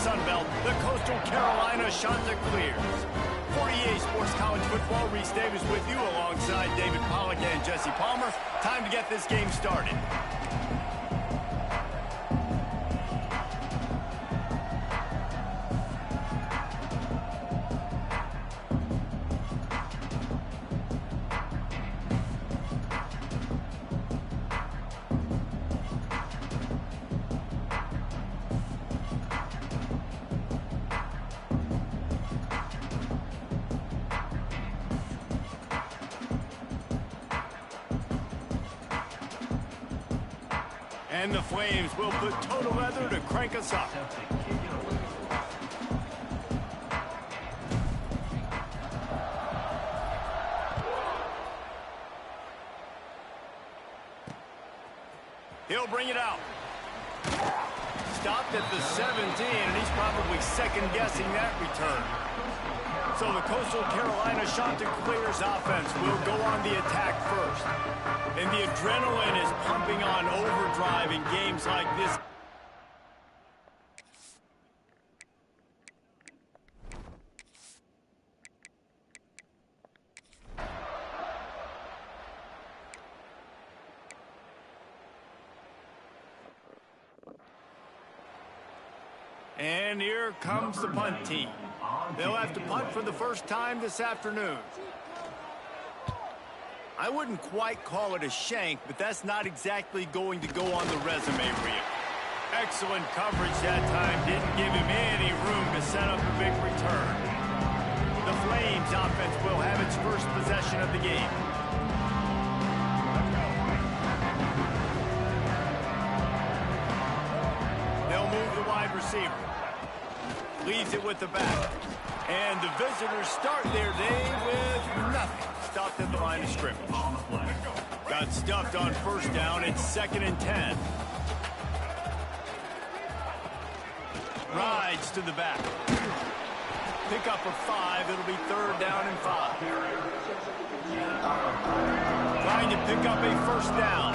Sun Belt, the Coastal Carolina Chanticleers. For EA Sports College Football, Reese Davis with you alongside David Pollack and Jesse Palmer. Time to get this game started. And the Flames will put total leather to crank us up. He'll bring it out. Stopped at the 17, and he's probably second-guessing that return. So the Coastal Carolina Chanticleers offense will go on the attack first. And the adrenaline is pumping on overdrive in games like this. And here comes the punt team. They'll have to punt for the first time this afternoon. I wouldn't quite call it a shank, but that's not exactly going to go on the resume reel. Excellent coverage that time. Didn't give him any room to set up a big return. The Flames offense will have its first possession of the game. They'll move the wide receiver. Leaves it with the back. And the visitors start their day with nothing. Stopped at the line of scrimmage. Got stuffed on first down. It's 2nd and 10. Rides to the back. Pick up a 5. It'll be 3rd down and 5. Trying to pick up a first down.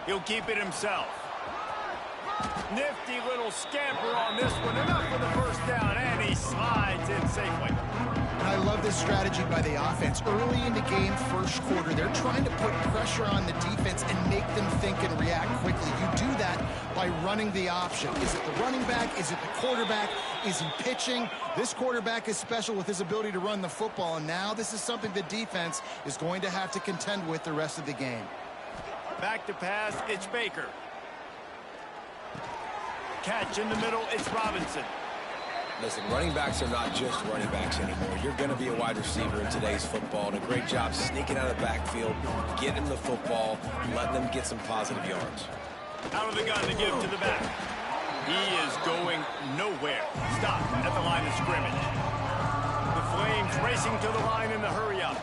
He'll keep it himself. Nifty little scamper on this one. Enough for the first down, and he slides in safely. And I love this strategy by the offense. Early in the game, first quarter, they're trying to put pressure on the defense and make them think and react quickly. You do that by running the option. Is it the running back? Is it the quarterback? Is he pitching? This quarterback is special with his ability to run the football, and now this is something the defense is going to have to contend with the rest of the game. Back to pass, it's Baker. Catch in the middle, it's Robinson. Listen, running backs are not just running backs anymore. You're going to be a wide receiver in today's football, and a great job sneaking out of the backfield, getting the football, and letting them get some positive yards. Out of the gun to give to the back. He is going nowhere. Stop at the line of scrimmage. The Flames racing to the line in the hurry-up.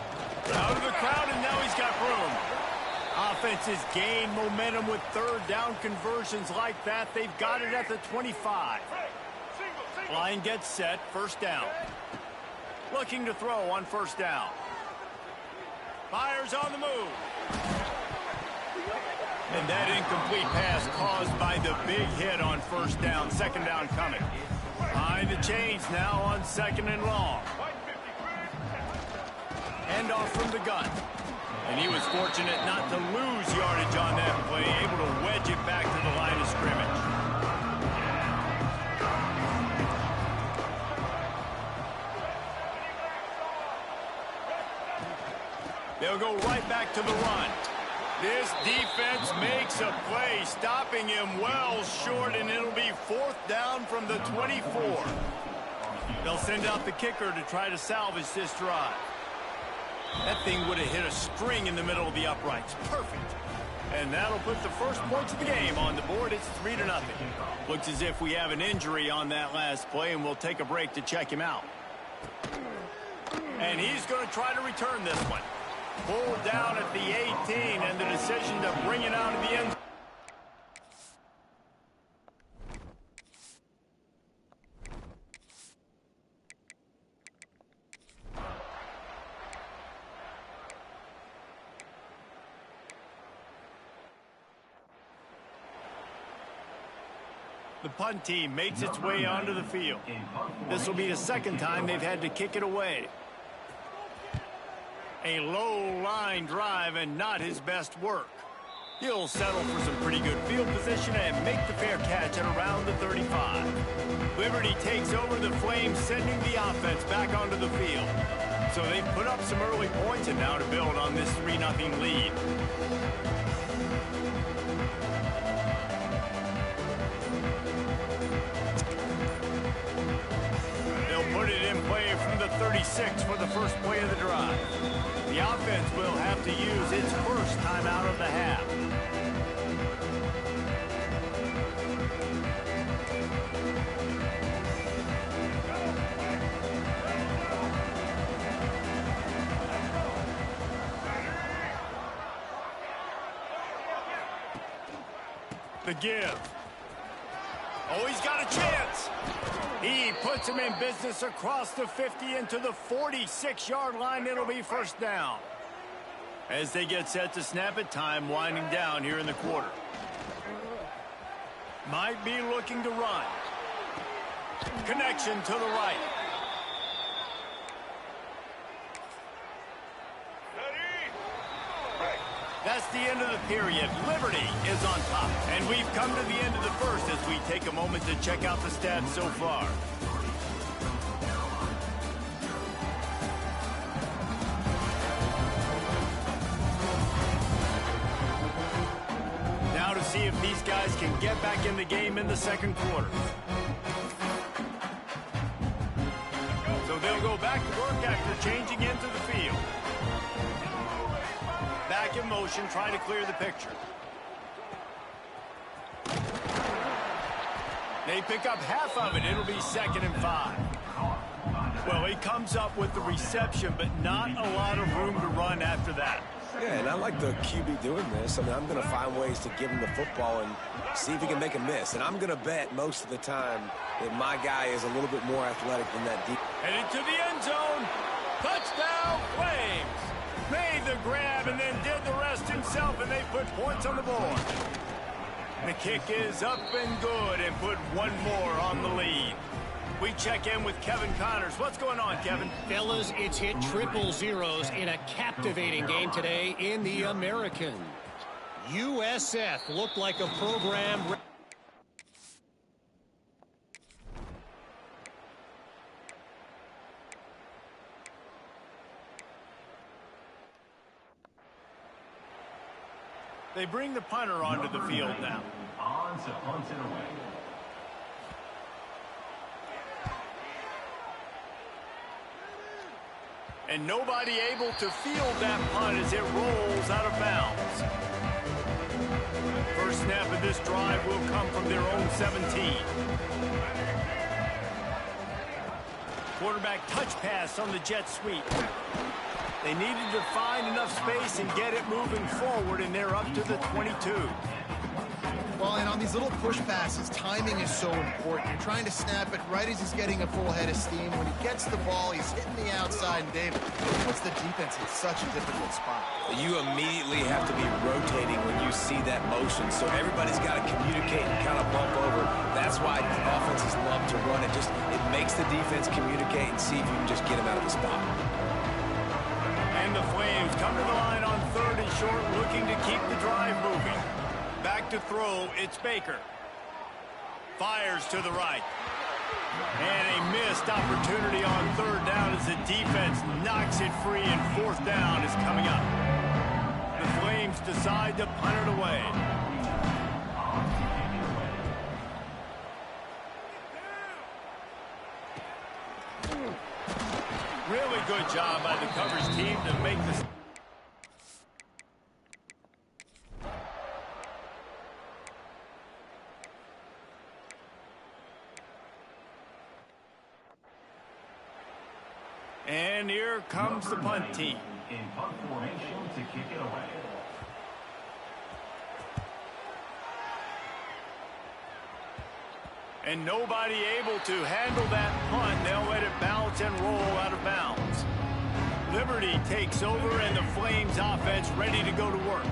Out of the crowd, and now he's got room. Offenses gain momentum with 3rd down conversions like that. They've got it at the 25. Line gets set, first down. Looking to throw on first down. Fires on the move. And that incomplete pass caused by the big hit on first down. 2nd down coming. Behind the chains now on 2nd and long. Hand off from the gun. And he was fortunate not to lose yardage on that play, able to wedge it back to the line of scrimmage. They'll go right back to the run. This defense makes a play, stopping him well short, and it'll be 4th down from the 24. They'll send out the kicker to try to salvage this drive. That thing would have hit a string in the middle of the uprights. Perfect. And that'll put the first points of the game on the board. It's 3-0. Looks as if we have an injury on that last play, and we'll take a break to check him out. And he's going to try to return this one. Pulled down at the 18, and the decision to bring it out of the end zone. The punt team makes its way onto the field. This will be the second time they've had to kick it away. A low line drive and not his best work. He'll settle for some pretty good field position and make the fair catch at around the 35. Liberty takes over the Flames, sending the offense back onto the field. So they put up some early points and now to build on this 3-0 lead. They'll put it in play from the 36 for the first play of the drive. The offense will have to use its first timeout of the half. The give. Oh, he's got a chance. He puts him in business across the 50 into the 46-yard line. It'll be first down. As they get set to snap it, time winding down here in the quarter. Might be looking to run. Connection to the right. That's the end of the period. Liberty is on top. And we've come to the end of the first as we take a moment to check out the stats so far. Now to see if these guys can get back in the game in the second quarter. So they'll go back to work after changing into the field. Back in motion, trying to clear the picture. They pick up half of it. It'll be 2nd and 5. Well, he comes up with the reception, but not a lot of room to run after that. Yeah, and I like the QB doing this. I mean, I'm going to find ways to give him the football and see if he can make a miss. And I'm going to bet most of the time that my guy is a little bit more athletic than that deep. Headed to the end zone. Touchdown, Flames. Made the grab and then did the rest himself, and they put points on the board. The kick is up and good and put one more on the lead. We check in with Kevin Connors. What's going on, Kevin? Fellas, it's hit triple zeros in a captivating game today in the American. USF looked like a program. They bring the punter onto the field now. On to punt it away. And nobody able to field that punt as it rolls out of bounds. First snap of this drive will come from their own 17. Quarterback touch pass on the jet sweep. They needed to find enough space and get it moving forward, and they're up to the 22. Well, and on these little push passes, timing is so important. You're trying to snap it right as he's getting a full head of steam. When he gets the ball, he's hitting the outside, and Dave puts the defense in such a difficult spot. You immediately have to be rotating when you see that motion, so everybody's got to communicate and kind of bump over. That's why offenses love to run it. It makes the defense communicate and see if you can just get him out of the spot. And the Flames come to the line on 3rd and short, looking to keep the drive moving. Back to throw, it's Baker. Fires to the right. And a missed opportunity on 3rd down as the defense knocks it free, and 4th down is coming up. The Flames decide to punt it away. Really good job by the coverage team to make this. And here comes the punt team. In punt formation to kick it away. And nobody able to handle that punt. They'll let it bounce and roll out of bounds. Liberty takes over, and the Flames offense ready to go to work.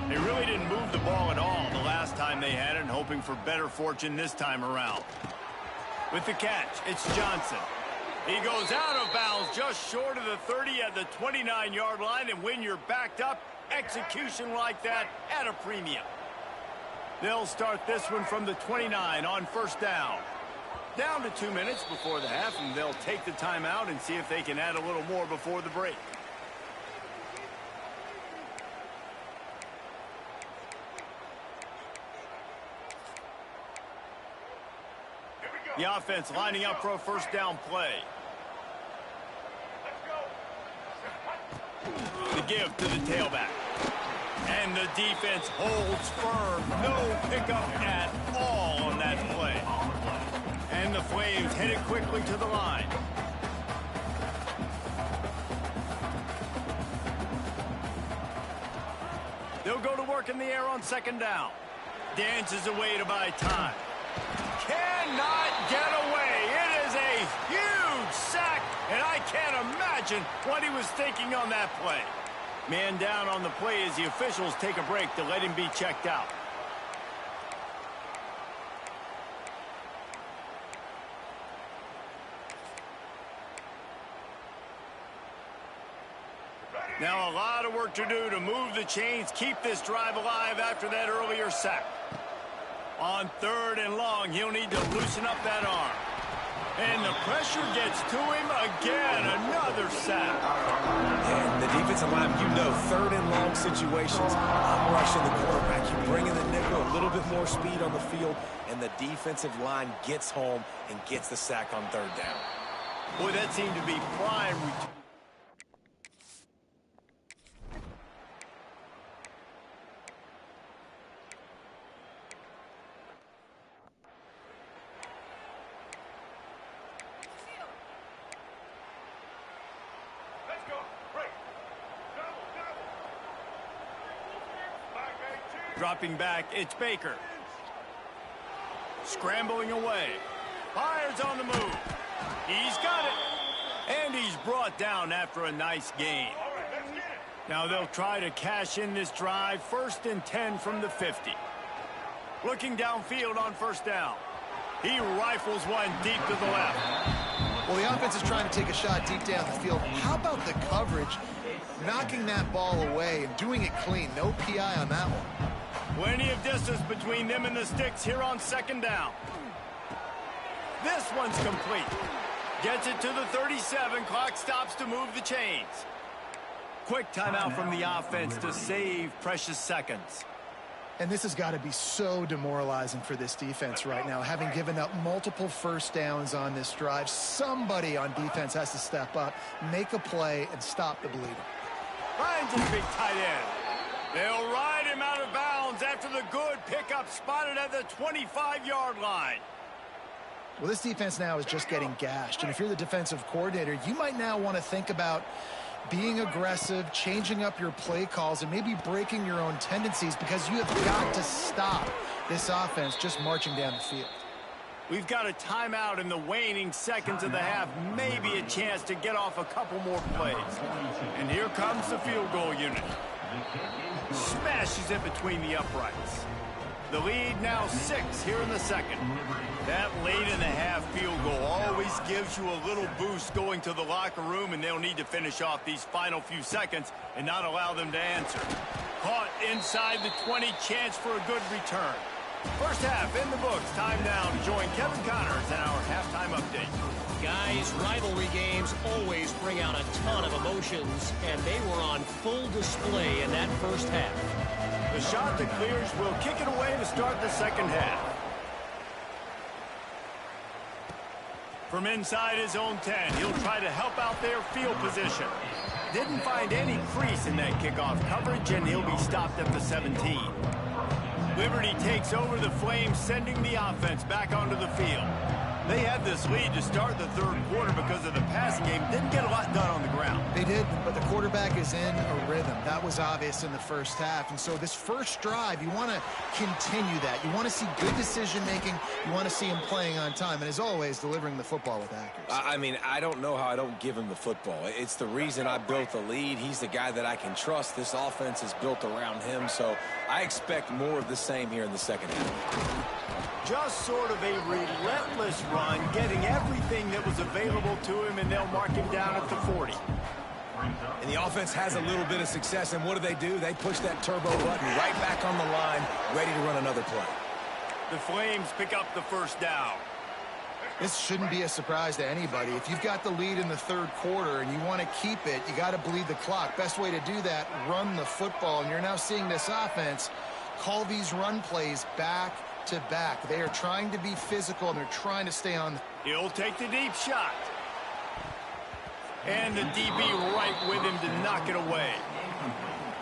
They really didn't move the ball at all the last time they had it, and hoping for better fortune this time around. With the catch, it's Johnson. He goes out of bounds just short of the 30 at the 29-yard line, and when you're backed up, execution like that at a premium. They'll start this one from the 29 on first down. Down to 2 minutes before the half, and they'll take the timeout and see if they can add a little more before the break. The offense lining up for a first down play. The give to the tailback. And the defense holds firm. No pickup at all on that play. And the Flames headed quickly to the line. They'll go to work in the air on second down. Dances away to buy time. Cannot get away. It is a huge sack, and I can't imagine what he was thinking on that play. Man down on the play as the officials take a break to let him be checked out. Now a lot of work to do to move the chains, keep this drive alive after that earlier sack. On third and long, he'll need to loosen up that arm. And the pressure gets to him again. Another sack. And the defensive line, you know, third and long situations, I'm rushing the quarterback. You bring in the nickel, a little bit more speed on the field, and the defensive line gets home and gets the sack on third down. Boy, that seemed to be prime. Dropping back, it's Baker. Scrambling away. Fires on the move. He's got it. And he's brought down after a nice gain. Now they'll try to cash in this drive. First and 10 from the 50. Looking downfield on first down. He rifles one deep to the left. Well, the offense is trying to take a shot deep down the field. How about the coverage? Knocking that ball away and doing it clean. No PI on that one. Plenty of distance between them and the sticks here on second down. This one's complete. Gets it to the 37. Clock stops to move the chains. Quick timeout from the offense to save precious seconds. And this has got to be so demoralizing for this defense right now. Having given up multiple first downs on this drive, somebody on defense has to step up, make a play, and stop the bleeding. Finds his big tight end. They'll ride him out of bounds after the good pickup spotted at the 25-yard line. Well, this defense now is just getting gashed. And if you're the defensive coordinator, you might now want to think about being aggressive, changing up your play calls, and maybe breaking your own tendencies, because you have got to stop this offense just marching down the field. We've got a timeout in the waning seconds of the half. Maybe a chance to get off a couple more plays. And here comes the field goal unit. Smashes it between the uprights. The lead now 6 here in the second. That late in the half field goal always gives you a little boost going to the locker room, and they'll need to finish off these final few seconds and not allow them to answer. Caught inside the 20, chance for a good return. First half in the books. Time now to join Kevin Connors in our halftime update. Guys, rivalry games always bring out a ton of emotions, and they were on full display in that first half. The shot that clears will kick it away to start the second half. From inside his own 10, he'll try to help out their field position. Didn't find any crease in that kickoff coverage, and he'll be stopped at the 17. Liberty takes over the Flames, sending the offense back onto the field. They had this lead to start the third quarter because of the passing game. Didn't get a lot done on the ground. They did, but the quarterback is in a rhythm. That was obvious in the first half. And so this first drive, you want to continue that. You want to see good decision-making. You want to see him playing on time. And as always, delivering the football with accuracy. I mean, I don't know how I don't give him the football. It's the reason I built the lead. He's the guy that I can trust. This offense is built around him. So I expect more of the same here in the second half. Just sort of a relentless run, getting everything that was available to him, and they'll mark him down at the 40. And the offense has a little bit of success, and what do? They push that turbo button right back on the line, ready to run another play. The Flames pick up the first down. This shouldn't be a surprise to anybody. If you've got the lead in the third quarter and you want to keep it, you got to bleed the clock. Best way to do that, run the football. And you're now seeing this offense call these run plays back to back. They are trying to be physical, and they're trying to stay on. He'll take the deep shot. And the DB right with him to knock it away.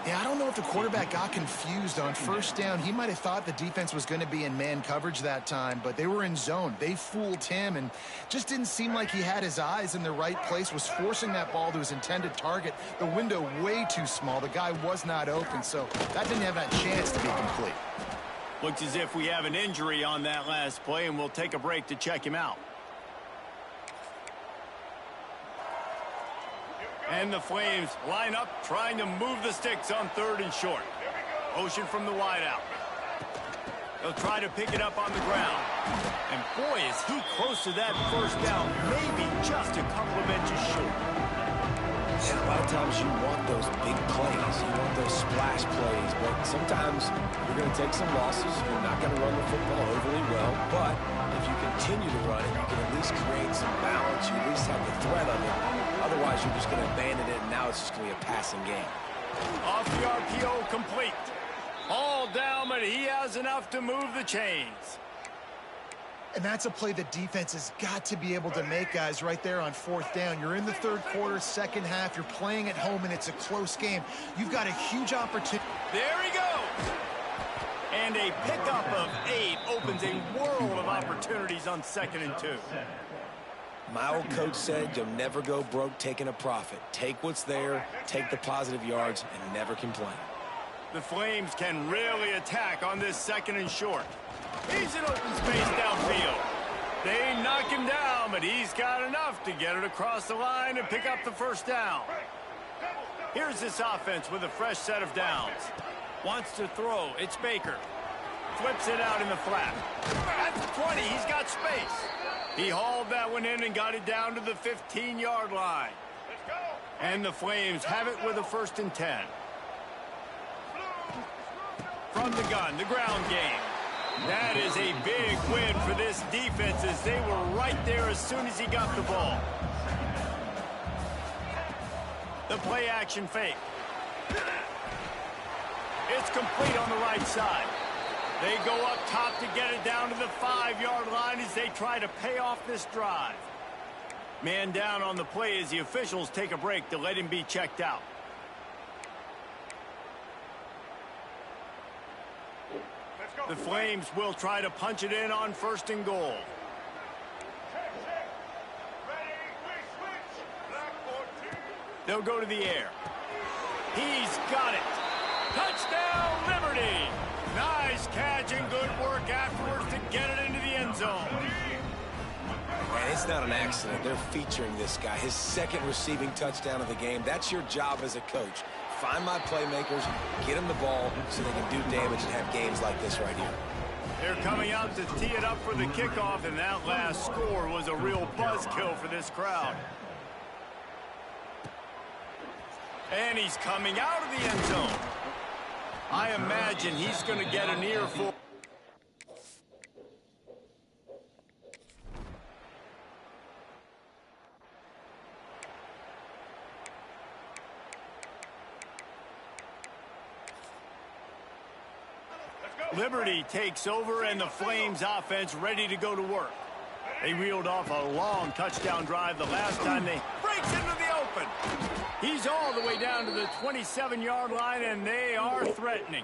Yeah, I don't know if the quarterback got confused on first down. He might have thought the defense was going to be in man coverage that time, but they were in zone. They fooled him and just didn't seem like he had his eyes in the right place, was forcing that ball to his intended target. The window way too small. The guy was not open, so that didn't have that chance to be complete. Looks as if we have an injury on that last play, and we'll take a break to check him out. And the Flames line up, trying to move the sticks on third and short. Motion from the wideout. They'll try to pick it up on the ground. And boy, is he close to that first down, maybe just a couple of inches short. And a lot of times you want those big plays. You want those splash plays. But sometimes you're going to take some losses. You're not going to run the football overly well. But if you continue to run it, you can at least create some balance. You at least have the threat of it. Otherwise, you're just going to abandon it, and now it's just going to be a passing game. Off the RPO, complete. All down, but he has enough to move the chains. And that's a play the defense has got to be able to make, guys, right there on fourth down. You're in the third quarter, second half. You're playing at home, and it's a close game. You've got a huge opportunity. There he goes. And a pickup of 8 opens a world of opportunities on 2nd and 2. My old coach said you'll never go broke taking a profit. Take what's there, take the positive yards, and never complain. The Flames can really attack on this 2nd and short. He's in open space downfield. They knock him down, but he's got enough to get it across the line and pick up the first down. Here's this offense with a fresh set of downs. Wants to throw. It's Baker. Flips it out in the flat. At the 20, he's got space. He hauled that one in and got it down to the 15-yard line. And the Flames have it with a 1st and 10. From the gun, the ground game. That is a big win for this defense, as they were right there as soon as he got the ball. The play action fake. It's complete on the right side. They go up top to get it down to the 5-yard line as they try to pay off this drive. Man down on the play as the officials take a break to let him be checked out. The Flames will try to punch it in on 1st and goal. They'll go to the air. He's got it. Touchdown, Liberty! Nice catch and good work afterwards to get it into the end zone. Man, it's not an accident. They're featuring this guy. His 2nd receiving touchdown of the game. That's your job as a coach. Find my playmakers, get them the ball so they can do damage and have games like this right here. They're coming out to tee it up for the kickoff, and that last score was a real buzzkill for this crowd. And he's coming out of the end zone. I imagine he's going to get an earful. Liberty takes over, and the Flames offense ready to go to work. They reeled off a long touchdown drive the last time. They breaks into the open. He's all the way down to the 27-yard line, and they are threatening.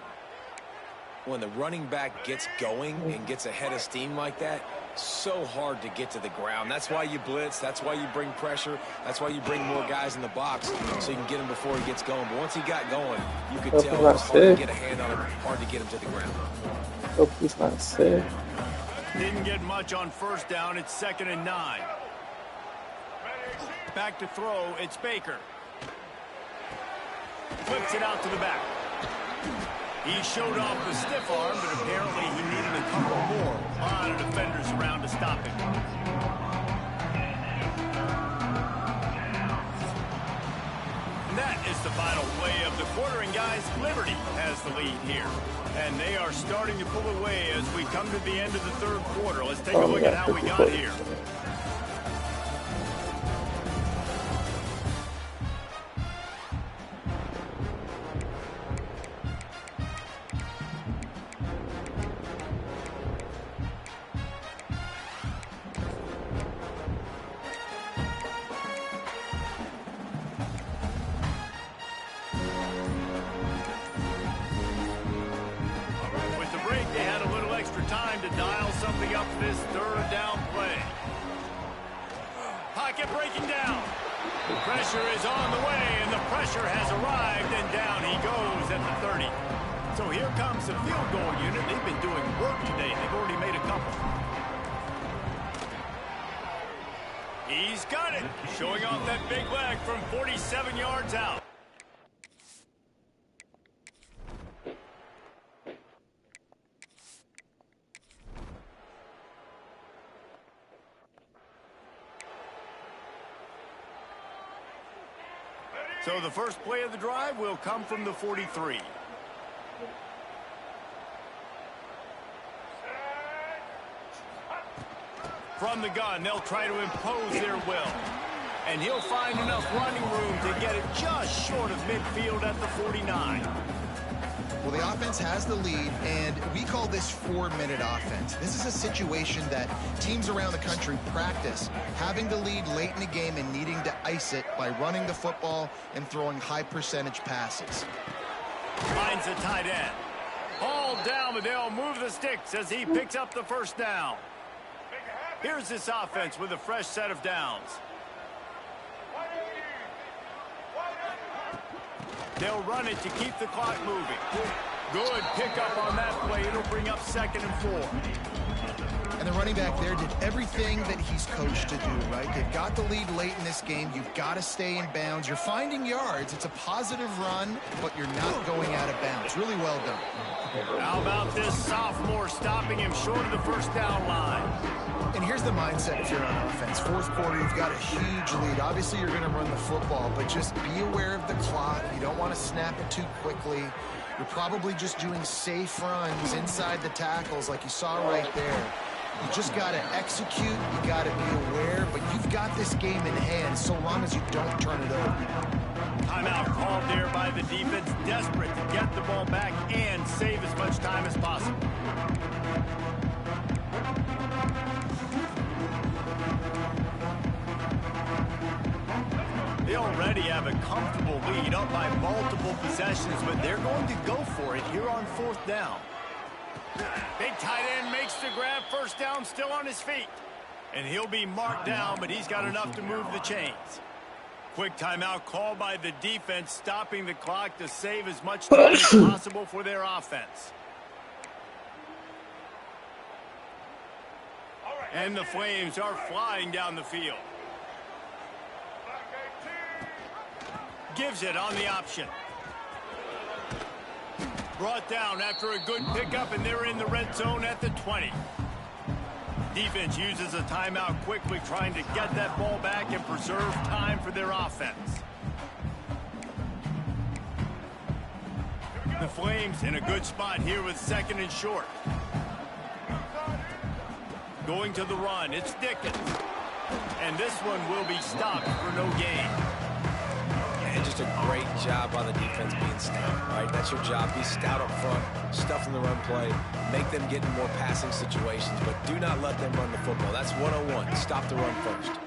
when the running back gets going and gets ahead of steam like that, so hard to get to the ground. That's why you blitz. That's why you bring pressure. That's why you bring more guys in the box so you can get him before he gets going. But once he got going, you could tell it was hard to get a hand on him, hard to get him to the ground. Didn't get much on first down. It's 2nd and 9. Back to throw. It's Baker. Flips it out to the back. He showed off the stiff arm, but apparently he needed a couple more. A lot of defenders around to stop him. And that is the final play of the quarter. And guys, Liberty has the lead here. And they are starting to pull away as we come to the end of the third quarter. Let's take a look at how we got here. Breaking down. Pressure is on the way, and the pressure has arrived, and down he goes at the 30. So here comes the field goal unit. They've been doing work today. They've already made a couple. He's got it. Showing off that big leg from 47 yards out. So the first play of the drive will come from the 43. From the gun, they'll try to impose their will. And he'll find enough running room to get it just short of midfield at the 49. Well, the offense has the lead, and we call this 4-minute offense. This is a situation that teams around the country practice, having the lead late in the game and needing to ice it by running the football and throwing high-percentage passes. Finds the tight end. Ball down, but they'll move the sticks as he picks up the first down. Here's this offense with a fresh set of downs. They'll run it to keep the clock moving. Good pickup on that play. It'll bring up 2nd and 4. And the running back there did everything that he's coached to do, right? They've got the lead late in this game. You've got to stay in bounds. You're finding yards. It's a positive run, but you're not going out of bounds. Really well done. How about this sophomore stopping him short of the first down line? And here's the mindset if you're on offense. Fourth quarter, you've got a huge lead. Obviously, you're going to run the football, but just be aware of the clock. You don't want to snap it too quickly. You're probably just doing safe runs inside the tackles like you saw right there. You just got to execute. You got to be aware, but you've got this game in hand so long as you don't turn it over. Timeout called there by the defense, desperate to get the ball back and save as much time as possible. They already have a comfortable lead up by multiple possessions, but they're going to go for it here on 4th down. Big tight end makes the grab. First down, still on his feet. And he'll be marked down, but he's got enough to move the chains. Quick timeout called by the defense, stopping the clock to save as much time as possible for their offense. And the Flames are flying down the field. Gives it on the option. Brought down after a good pickup, and they're in the red zone at the 20. Defense uses a timeout quickly, trying to get that ball back and preserve time for their offense. The Flames in a good spot here with 2nd and short. Going to the run, it's Dickens. And this one will be stopped for no gain. And just a great job by the defense being stout, right? That's your job. Be stout up front, stuff in the run play, make them get in more passing situations, but do not let them run the football. That's 101. Stop the run first.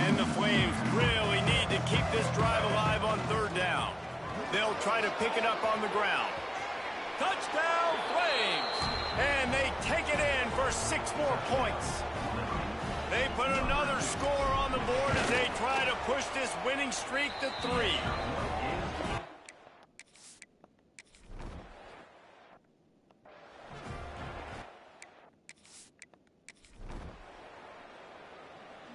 And the Flames really need to keep this drive alive on 3rd down. They'll try to pick it up on the ground. Touchdown, Flames! And they take it in for 6 more points. They put another score on the board as they try to push this winning streak to 3.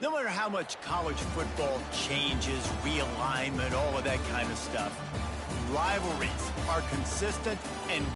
No matter how much college football changes, realignment, all of that kind of stuff, rivalries are consistent and